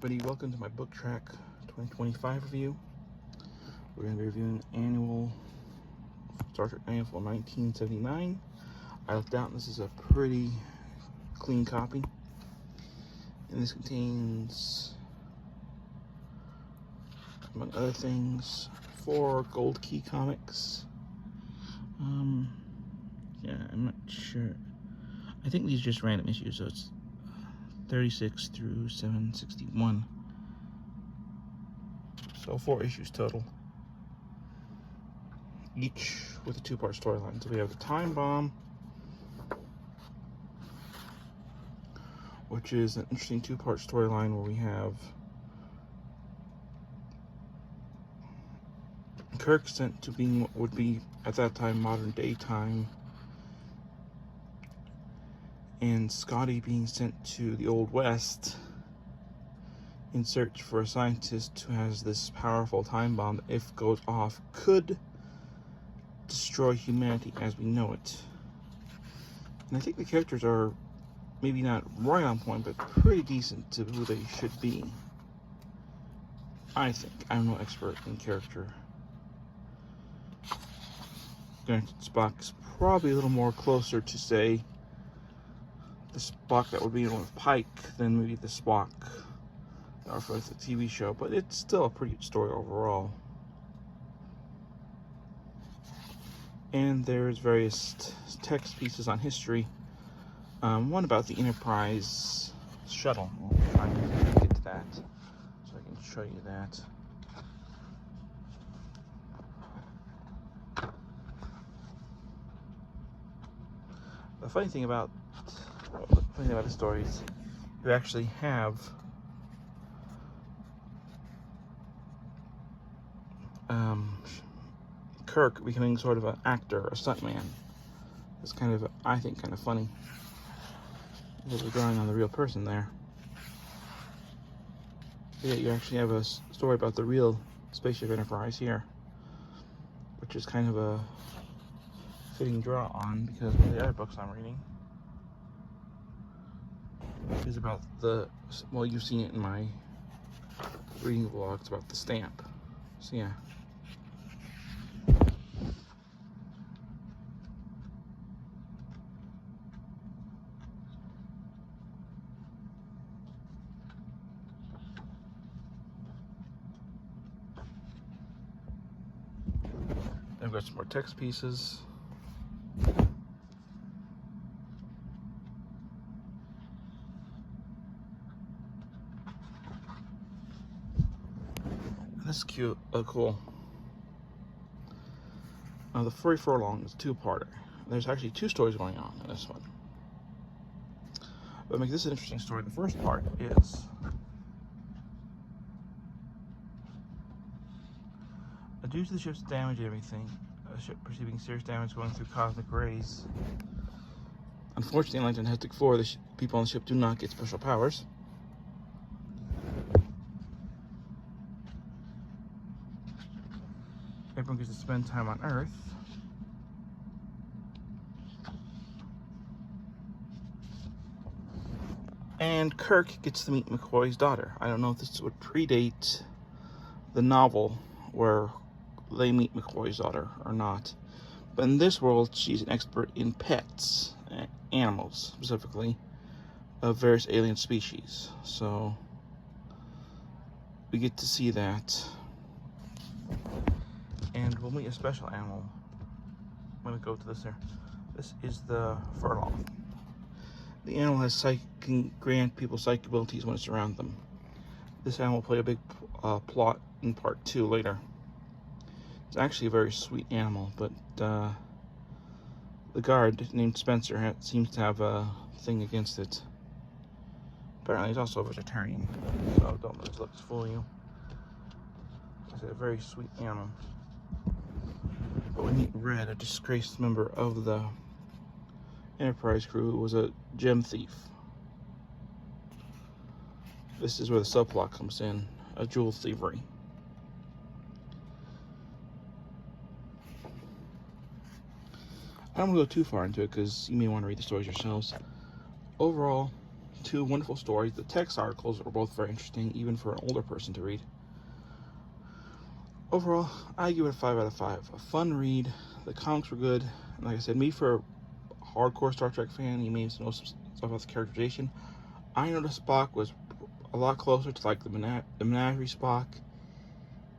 Everybody, welcome to my Booktrek 2025 review. We're going to be reviewing annual Star Trek annual for 1979. I looked out and this is a pretty clean copy. And this contains, among other things, 4 Gold Key comics. Yeah, I'm not sure. I think these are just random issues, so it's 36 through 761. So 4 issues total, each with a 2-part storyline. So we have the Time Bomb, which is an interesting 2-part storyline where we have Kirk sent to being what would be at that time modern day time, and Scotty being sent to the Old West in search for a scientist who has this powerful time bomb that, if goes off, could destroy humanity as we know it. And I think the characters are maybe not right on point, but pretty decent to who they should be. I think. I'm no expert in character. Granted, Spock's probably a little more closer to, say, the Spock that would be in with Pike than maybe the Spock or for the TV show, but it's still a pretty good story overall. And there's various text pieces on history. One about the Enterprise shuttle. I'll try and get to that so I can show you that. The funny thing about the story is you actually have Kirk becoming sort of an actor, a stuntman. It's kind of, I think, kind of funny. Because we're drawing on the real person there. But yeah, you actually have a story about the real spaceship Enterprise here, which is kind of a fitting draw on because one of the other books I'm reading is about the, well, you've seen it in my reading vlogs about the stamp. So yeah. I've got some more text pieces. That's cute. Oh, cool. Now, the Furry Furlong is a 2-parter. There's actually 2 stories going on in this one. But make this an interesting story. The first part is due to the ship's damage and everything, a ship perceiving serious damage going through cosmic rays. Unfortunately, unlike the Fantastic Four, the people on the ship do not get special powers. Everyone gets to spend time on Earth. And Kirk gets to meet McCoy's daughter. I don't know if this would predate the novel where they meet McCoy's daughter or not. But in this world, she's an expert in pets, animals specifically, of various alien species. So we get to see that. And we'll meet a special animal. I'm going to go to this here. This is the Furlong. The animal has can grant people psychic abilities when it's around them. This animal will play a big plot in part 2 later. It's actually a very sweet animal, but the guard named Spencer seems to have a thing against it. Apparently he's also a vegetarian, so don't let his looks fool you. It's a very sweet animal. But we meet Red, a disgraced member of the Enterprise crew who was a gem thief. This is where the subplot comes in, a jewel thievery. I don't want to go too far into it because you may want to read the stories yourselves. Overall, Two wonderful stories. The text articles are both very interesting, even for an older person to read. Overall, I give it a 5 out of 5. A fun read. The comics were good. And like I said, me for a hardcore Star Trek fan, you may know some stuff about the characterization. I noticed Spock was a lot closer to like the Menagerie Spock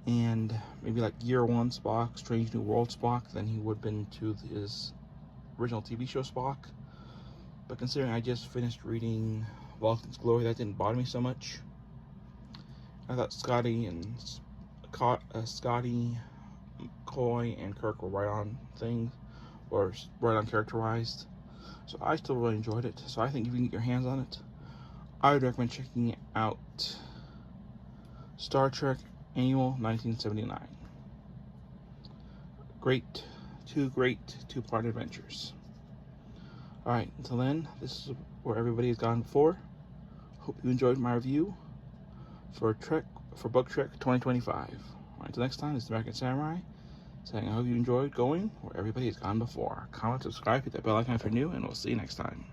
and maybe like Year One Spock, Strange New World Spock, than he would have been to his original TV show Spock. But considering I just finished reading Vulcan's Glory, that didn't bother me so much. I thought Scotty, McCoy, and Kirk were right on things, or right on characterized. So I still really enjoyed it. So I think if you can get your hands on it, I would recommend checking out Star Trek Annual 1979. Two great two-part adventures. Alright, until then, this is where everybody has gone before. Hope you enjoyed my review for Booktrek 2025. Alright, until next time, this is the American Samurai saying I hope you enjoyed going where everybody has gone before. Comment, subscribe, hit that bell icon if you're new, and we'll see you next time.